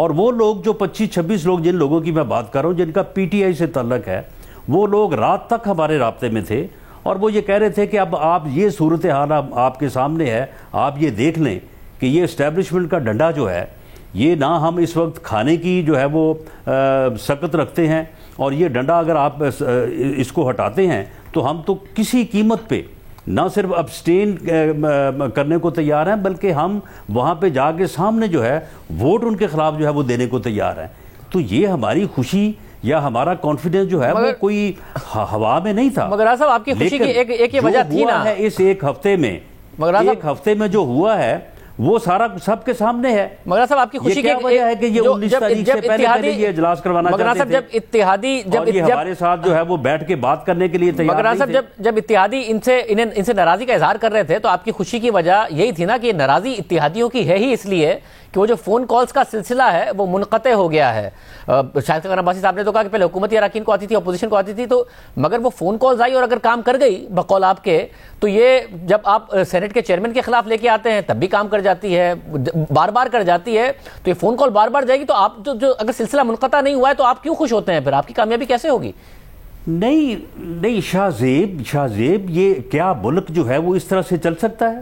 اور وہ لوگ جو 25-26 لوگ جن لوگوں کی میں بات کر رہا ہوں جن کا پی ٹی آئی سے تعلق ہے، وہ لوگ رات تک ہمارے رابطے میں تھے اور وہ یہ کہہ رہے تھے کہ اب آپ یہ صورتحال آپ کے سامنے ہے، آپ یہ دیکھ لیں کہ یہ اسٹیبلشمنٹ کا ڈنڈا جو ہے یہ نہ ہم اس وقت کھانے کی جو ہے وہ سکت رکھتے ہیں، اور یہ ڈنڈا اگر آپ اس کو ہٹاتے ہیں تو ہم تو کسی قیمت پہ نہ صرف ابسٹین کرنے کو تیار ہیں بلکہ ہم وہاں پہ جا کے سامنے جو ہے ووٹ ان کے خلاف جو ہے وہ دینے کو تیار ہیں۔ تو یہ ہماری خوشی یا ہمارا کانفیڈنس جو ہے وہ کوئی ہوا میں نہیں تھا، مگر صاحب آپ کی خوشی کی ایک یہ وجہ تھی نا، اس ایک ہفتے میں جو ہوا ہے وہ سارا سب کے سامنے ہے۔ مگر صاحب آپ کی خوشی کی وجہ ہے کہ یہ 19 تاریخ سے پہلے یہ اجلاس کروانا چاہتے تھے، جب اتحادی اور یہ ہمارے ساتھ جو ہے وہ بیٹھ کے بات کرنے کے لیے تیار نہیں تھے۔ جب اتحادی ان سے ناراضی کا اظہار کر رہے تھے تو آپ کی خوشی کی وجہ یہی تھی نا کہ ناراضی اتحادیوں کی ہے ہی اس لیے کہ وہ جو فون کالز کا سلسلہ ہے وہ منقطع ہو گیا ہے۔ شاہد خاقان عباسی صاحب نے تو کہا کہ پہلے حکومتی اراکین کو آتی تھی، اپوزیشن کو آتی تھی، تو مگر وہ فون کالز آئی اور اگر کام کر گئی بقول آپ کے، تو یہ جب آپ سینٹ کے چیئرمین کے خلاف لے کے آتے ہیں تب بھی کام کر جاتی ہے، بار بار کر جاتی ہے، تو یہ فون کال بار بار جائے گی تو آپ جو اگر سلسلہ منقطع نہیں ہوا ہے تو آپ کیوں خوش ہوتے ہیں؟ پھر آپ کی کامیابی کیسے ہوگی؟ نہیں شاہ زیب، یہ کیا ملک جو ہے وہ اس طرح سے چل سکتا ہے؟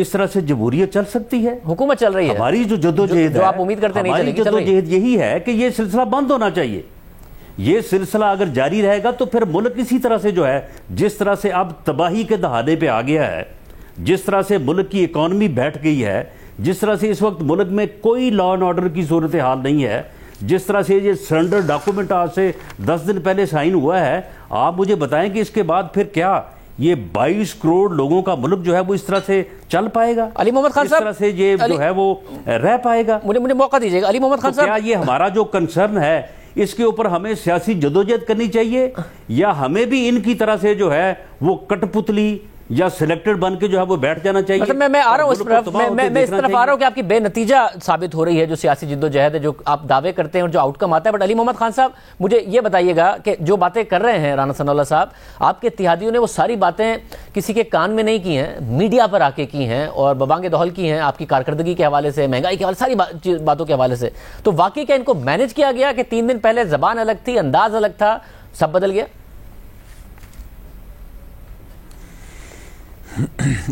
اس طرح سے جمہوریت چل سکتی ہے؟ حکومت چل رہی ہے، ہماری جو جدوجہد ہے، آپ امید کرتے نہیں ہماری جدوجہد یہی ہے کہ یہ سلسلہ بند ہونا چاہیے۔ یہ سلسلہ اگر جاری رہے گا تو پھر ملک اسی طرح سے جو ہے، جس طرح سے اب تباہی کے دہانے پہ آ گیا ہے، جس طرح سے ملک کی اکانومی بیٹھ گئی ہے، جس طرح سے اس وقت ملک میں کوئی لا اینڈ آرڈر کی صورتحال نہیں ہے، جس طرح سے یہ سرنڈر ڈاکومنٹ آج سے 10 دن پہلے سائن ہوا ہے، آپ مجھے بتائیں کہ اس کے بعد پھر کیا یہ 22 کروڑ لوگوں کا ملک جو ہے وہ اس طرح سے چل پائے گا؟ علی محمد خان صاحب، اس طرح سے یہ جو ہے وہ رہ پائے گا؟ مجھے موقع دیجیے گا علی محمد خان صاحب، کیا یہ ہمارا جو کنسرن ہے اس کے اوپر ہمیں سیاسی جدوجہد کرنی چاہیے، یا ہمیں بھی ان کی طرح سے جو ہے وہ کٹ پتلی یا سلیکٹڈ بن کے جو ہے وہ بیٹھ جانا چاہیے؟ میں آ رہا ہوں اس طرف آ رہا ہوں کہ آپ کی بے نتیجہ ثابت ہو رہی ہے جو سیاسی جدوجہد ہے، جو آپ دعوے کرتے ہیں اور جو آؤٹ کم آتا ہے۔ بٹ علی محمد خان صاحب مجھے یہ بتائیے گا کہ جو باتیں کر رہے ہیں رانا ثناء اللہ صاحب، آپ کے اتحادیوں نے وہ ساری باتیں کسی کے کان میں نہیں کی ہیں، میڈیا پر آ کے کی ہیں اور ببانگ دہل کی ہیں، آپ کی کارکردگی کے حوالے سے، مہنگائی کے حوالے سے، ساری باتوں کے حوالے سے۔ تو واقعی کیا ان کو مینج کیا گیا کہ 3 دن پہلے زبان الگ تھی، انداز الگ تھا، سب بدل گیا؟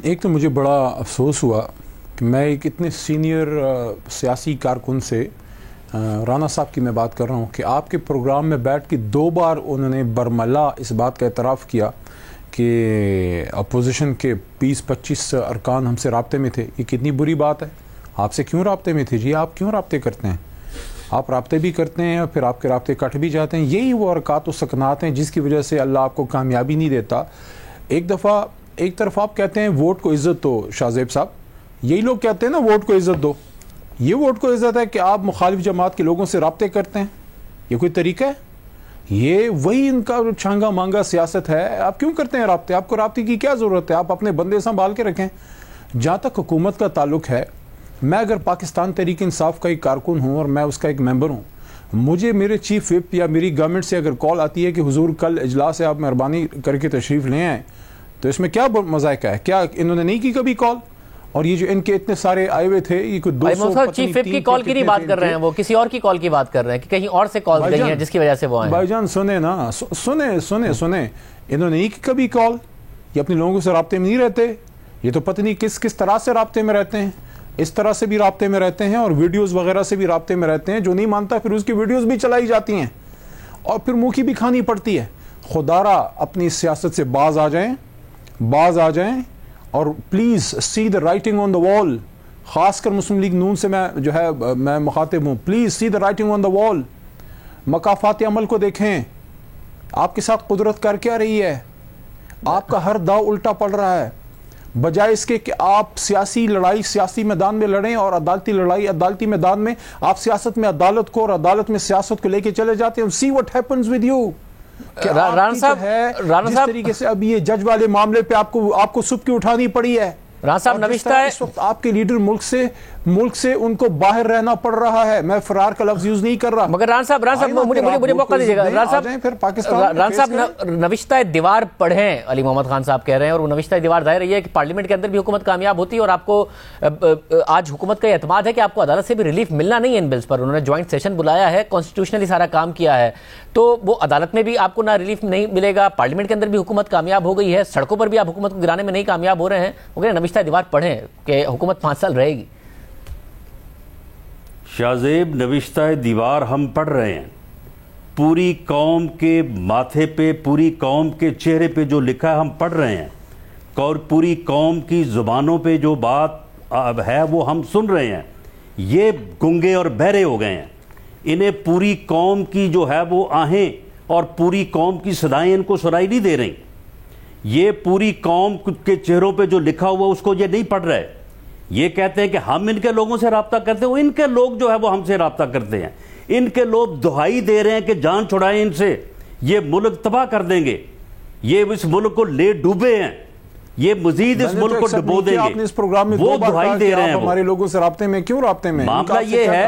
ایک تو مجھے بڑا افسوس ہوا کہ میں ایک اتنے سینئر سیاسی کارکن سے، رانا صاحب کی میں بات کر رہا ہوں، کہ آپ کے پروگرام میں بیٹھ کے 2 بار انہوں نے برملا اس بات کا اعتراف کیا کہ اپوزیشن کے 20-25 ارکان ہم سے رابطے میں تھے۔ یہ کتنی بری بات ہے؟ آپ سے کیوں رابطے میں تھے جی؟ آپ کیوں رابطے کرتے ہیں؟ آپ رابطے بھی کرتے ہیں اور پھر آپ کے رابطے کٹ بھی جاتے ہیں۔ یہی وہ حرکات و سکنات ہیں جس کی وجہ سے اللہ آپ کو کامیابی نہیں دیتا۔ ایک طرف آپ کہتے ہیں ووٹ کو عزت دو، شاہ زیب صاحب، یہی لوگ کہتے ہیں نا ووٹ کو عزت دو۔ یہ ووٹ کو عزت ہے کہ آپ مخالف جماعت کے لوگوں سے رابطے کرتے ہیں؟ یہ کوئی طریقہ ہے؟ یہ وہی ان کا چھانگا مانگا سیاست ہے۔ آپ کیوں کرتے ہیں رابطے؟ آپ کو رابطے کی کیا ضرورت ہے؟ آپ اپنے بندے سنبھال کے رکھیں۔ جہاں تک حکومت کا تعلق ہے، میں اگر پاکستان تحریک انصاف کا ایک کارکن ہوں اور میں اس کا ایک ممبر ہوں، مجھے میرے چیف وپ یا میری گورنمنٹ سے اگر کال آتی ہے کہ حضور کل اجلاس ہے، آپ مہربانی کر کے تشریف لے آئیں، تو اس میں کیا مذائقہ ہے؟ کیا انہوں نے نہیں کی کبھی کال؟ اور یہ جو ان کے اتنے سارے آئے ہوئے تھے، یہ کوئی 200 چیف وپ کی کال کی نہیں بات کر رہے ہیں، وہ کسی اور کی کال کی بات کر رہے ہیں کہ کہیں اور سے کال گئی ہیں جس کی وجہ سے وہ آئے ہیں۔ بھائی جان سنیں نا، سنیں، انہوں نے نہیں کی کبھی کال؟ یہ اپنے لوگوں سے رابطے میں نہیں رہتے؟ یہ تو پتہ نہیں کس طرح سے رابطے میں رہتے ہیں۔ اس طرح سے بھی رابطے میں رہتے ہیں اور ویڈیوز وغیرہ سے بھی رابطے میں رہتے ہیں۔ جو نہیں مانتا پھر اس کی ویڈیوز بھی چلائی جاتی ہیں اور پھر منہ کی بھی کھانی پڑتی ہے۔ خدارا اپنی سیاست سے باز آ جائیں اور please C the writing on دا وال۔ خاص کر مسلم لیگ نون سے میں مخاطب ہوں، please C the writing on دا وال۔ مقافات عمل کو دیکھیں، آپ کے ساتھ قدرت کر کیا رہی ہے؟ آپ کا ہر داؤ الٹا پڑ رہا ہے، بجائے اس کے کہ آپ سیاسی لڑائی سیاسی میدان میں لڑیں اور عدالتی لڑائی عدالتی میدان میں۔ آپ سیاست میں عدالت کو اور عدالت میں سیاست کو لے کے چلے جاتے ہیں۔ See what happens with you. Rana صاحب، جس طریقے سے اب یہ جج والے معاملے پہ آپ کو سب کی اٹھانی پڑی ہے، رانا صاحب نوشتہ ہے اس وقت آپ کے لیڈر ملک سے ان کو باہر رہنا پڑ رہا ہے. میں فرار کا لفظ یوز نہیں کر رہا, مگر رانا صاحب مجھے موقع دیجیے گا. رانا صاحب نوشتہ دیوار پڑھیں علی محمد خان صاحب کہہ رہے ہیں, اور وہ نوشتہ دیوار ظاہر ہے کہ پارلیمنٹ کے اندر بھی حکومت کامیاب ہوتی ہے, اور آپ کو آج حکومت کا اعتماد ہے کہ آپ کو عدالت سے بھی ریلیف ملنا نہیں ہے ان بلز پر. انہوں نے جوائنٹ سیشن بلایا ہے, کانسٹیٹیوشنلی سارا کام کیا ہے, تو وہ عدالت میں بھی آپ کو نہ ریلیف نہیں ملے گا, پارلیمنٹ کے اندر بھی حکومت کامیاب ہو گئی ہے, سڑکوں پر بھی آپ حکومت کو گرانے میں نہیں کامیاب ہو رہے ہیں. وہ نوشتہ دیوار پڑھیں کہ حکومت 5 سال رہے گی. شاہ زیب, نوشتہ دیوار ہم پڑھ رہے ہیں, پوری قوم کے ماتھے پہ, پوری قوم کے چہرے پہ جو لکھا ہے ہم پڑھ رہے ہیں, اور پوری قوم کی زبانوں پہ جو بات ہے وہ ہم سن رہے ہیں. یہ گنگے اور بہرے ہو گئے ہیں, انہیں پوری قوم کی جو ہے وہ آہیں اور پوری قوم کی صدائیں ان کو سنائی نہیں دے رہی. یہ پوری قوم کے چہروں پہ جو لکھا ہوا اس کو یہ نہیں پڑھ رہے. یہ کہتے ہیں کہ ہم ان کے لوگوں سے رابطہ کرتے ہیں, ان کے لوگ جو ہے وہ ہم سے رابطہ کرتے ہیں. ان کے لوگ دہائی دے رہے ہیں کہ جان چھڑائیں ان سے, یہ ملک تباہ کر دیں گے, یہ اس ملک کو لے ڈوبے ہیں, یہ مزید اس ملک کو ڈبو دیں گے. وہ دہائی دے رہے ہیں. ہمارے لوگوں سے رابطے میں کیوں رابطے میں؟ معاملہ یہ ہے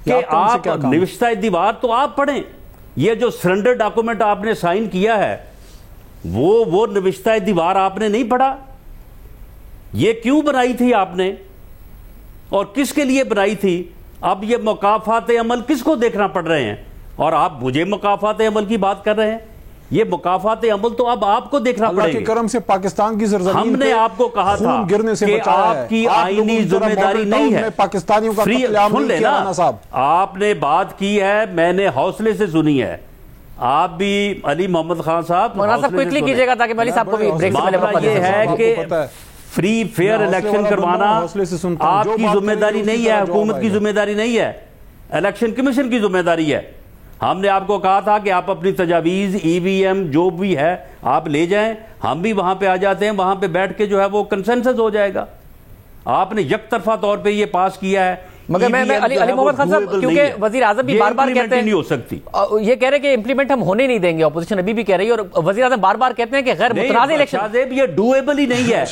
کہ آپ نوشتہ دیوار تو آپ پڑھیں. یہ جو سرنڈر ڈاکومنٹ آپ نے سائن کیا ہے وہ نوشتہ دیوار آپ نے نہیں پڑھا. یہ کیوں بنائی تھی آپ نے اور کس کے لیے بنائی تھی؟ اب یہ مکافات عمل کس کو دیکھنا پڑ رہے ہیں؟ اور آپ مجھے مکافات عمل کی بات کر رہے ہیں. یہ مکافات عمل تو اب آپ کو دیکھنا پڑے گا. اللہ کے کرم سے پاکستان کی سرزمین ہم نے آپ کو کہا تھا کہ آپ کی آئینی ذمہ داری نہیں ہے. پاکستانیوں کا قتل عام نہیں کیا رانا صاحب. آپ نے بات کی ہے, میں نے حوصلے سے سنی ہے. آپ بھی علی محمد خان صاحب کوئکلی کیجئے گا تاکہ علی صاحب کو بھی بریک سے پہلے معاملہ یہ ہے کہ فری فیئر الیکشن کروانا آپ کی ذمہ داری نہیں ہے, حکومت کی ذمہ داری نہیں ہے, الیکشن کمیشن کی ذمہ داری ہے. ہم نے آپ کو کہا تھا کہ آپ اپنی تجاویز ای وی ایم جو بھی ہے آپ لے جائیں, ہم بھی وہاں پہ آ جاتے ہیں, وہاں پہ بیٹھ کے جو ہے وہ کنسنسس ہو جائے گا. آپ نے یک طرفہ طور پہ یہ پاس کیا ہے. مگر میں علی محمد خان صاحب, کیونکہ وزیر اعظم بھی بار بار کہتے ہیں نہیں ہو سکتی, یہ کہہ رہے کہ امپلیمنٹ ہم ہونے نہیں دیں گے, اپوزیشن ابھی بھی کہہ رہی ہے, اور وزیر اعظم بار بار کہتے ہیں کہ غیر متنازع الیکشن. شاہزیب یہ ڈویبل ہی نہیں ہے,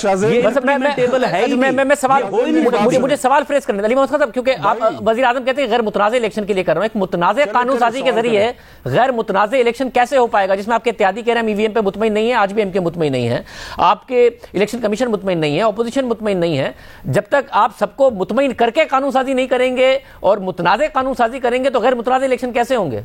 مجھے سوال فریز کرنے علی محمد خان صاحب, کیونکہ آپ وزیر اعظم کہتے ہیں غیر متنازع الیکشن کے لیے کر رہے ہیں. ایک متنازع قانون سازی کے ذریعے غیر متنازع الیکشن کیسے ہو پائے گا, جس میں آپ کے اتحادی کہہ رہے ہیں ای وی ایم پہ مطمئن نہیں ہے, آج بھی ایم کے مطمئن نہیں ہے, آپ کے الیکشن کمیشن مطمئن نہیں ہے, اپوزیشن مطمئن نہیں ہے. جب تک آپ سب کو مطمئن کر کے قانون سازی نہیں کریں گے اور متنازع قانون سازی کریں گے تو غیر متنازع الیکشن کیسے ہوں گے؟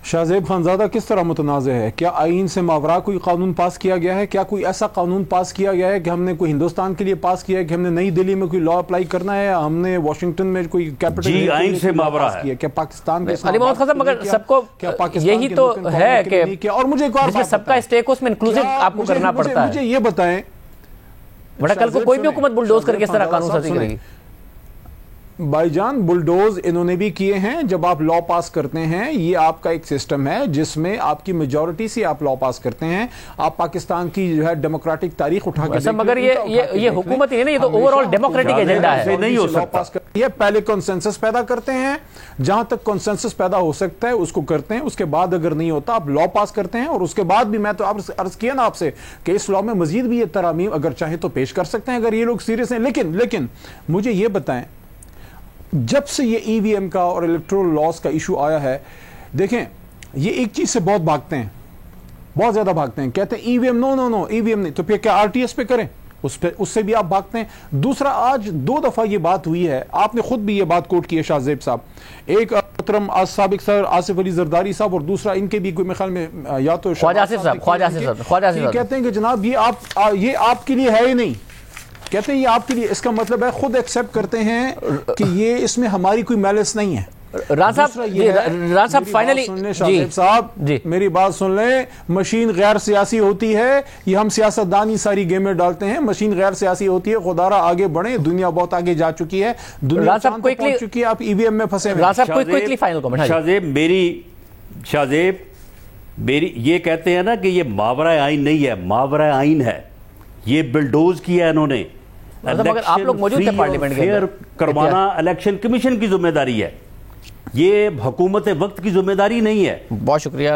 شاہ زیب خانزادہ کس طرح متنازع ہے؟ کیا آئین سے ماورا کوئی قانون پاس کیا گیا ہے؟ کیا کوئی ایسا قانون پاس کیا گیا ہے کہ ہم نے کوئی ہندوستان کے لیے پاس کیا ہے کہ ہم نے نئی دلی میں کوئی لا اپلائی کرنا ہے, ہم نے واشنگٹن میں کوئی کیپٹل جی آئین سے ماورا ہے؟ کیا پاکستان کے علی محمد خان مگر سب کو یہی تو ہے کہ اور مجھے ایک اور سب کا اسٹیک اس میں انکلوسیو آپ کو کرنا پڑتا ہے. مجھے یہ بتائیں, بڑا کل کو کوئی بھی حکومت بلڈوز کر کے اس طرح قانون سازی کرے گی. بھائی جان بلڈوز انہوں نے بھی کیے ہیں. جب آپ لا پاس کرتے ہیں, یہ آپ کا ایک سسٹم ہے جس میں آپ کی میجورٹی سے آپ لا پاس کرتے ہیں. آپ پاکستان کی جو ہے ڈیموکریٹک تاریخ اٹھا کے دیکھیں, مگر یہ حکومت ہی نہیں, یہ تو اوور آل ڈیموکریٹک ایجنڈا ہے. نہیں ہو سکتا. یہ پہلے کنسنسس پیدا کرتے ہیں, جہاں تک کنسنسس پیدا ہو سکتا ہے اس کو کرتے ہیں, اس کے بعد اگر نہیں ہوتا آپ لا پاس کرتے ہیں, اور اس کے بعد بھی میں تو عرض کیا نا آپ سے کہ اس لا میں مزید بھی یہ ترامیم اگر چاہیں تو پیش کر سکتے ہیں اگر یہ لوگ سیریس ہیں. لیکن مجھے یہ بتائیں, جب سے یہ ای وی ایم کا اور الیکٹرول لاس کا ایشو آیا ہے, دیکھیں یہ ایک چیز سے بہت بھاگتے ہیں, بہت زیادہ بھاگتے ہیں, کہتے ہیں ای وی ایم نو ای وی ایم نہیں, تو پھر کیا آر ٹی ایس پہ کریں, اس سے بھی آپ بھاگتے ہیں. دوسرا, آج 2 دفعہ یہ بات ہوئی ہے, آپ نے خود بھی یہ بات کوٹ کی ہے شاہ زیب صاحب, ایک محترم سابق صدر آصف علی زرداری صاحب, اور دوسرا ان کے بھی کوئی خیال میں یا تو خواجہ آصف صاحب کہتے ہیں کہ جناب یہ آپ کے لیے ہے ہی نہیں, کہتے ہیں یہ آپ کے لیے, اس کا مطلب ہے خود ایکسیپٹ کرتے ہیں کہ یہ اس میں ہماری کوئی میلس نہیں ہے. رانا صاحب فائنلی میری بات سن لیں, مشین غیر سیاسی ہوتی ہے, یہ ہم سیاستدانی ساری گیمیں ڈالتے ہیں, مشین غیر سیاسی ہوتی ہے. خدا را آگے بڑھیں, دنیا بہت آگے جا چکی ہے, دنیا چاند پہ پہنچ چکی ہے, آپ ای وی ایم میں پھنسے ہوئے. شاہزیب میری یہ کہتے ہیں نا کہ یہ ماورا آئین نہیں ہے, ماورا آئین ہے, یہ بلڈوز کیا ہے انہوں نے. مگر آپ لوگ موجود تھے پارلیمنٹ کے اندر, کروانا الیکشن کمیشن کی ذمہ داری ہے, یہ حکومت وقت کی ذمہ داری نہیں ہے. بہت شکریہ.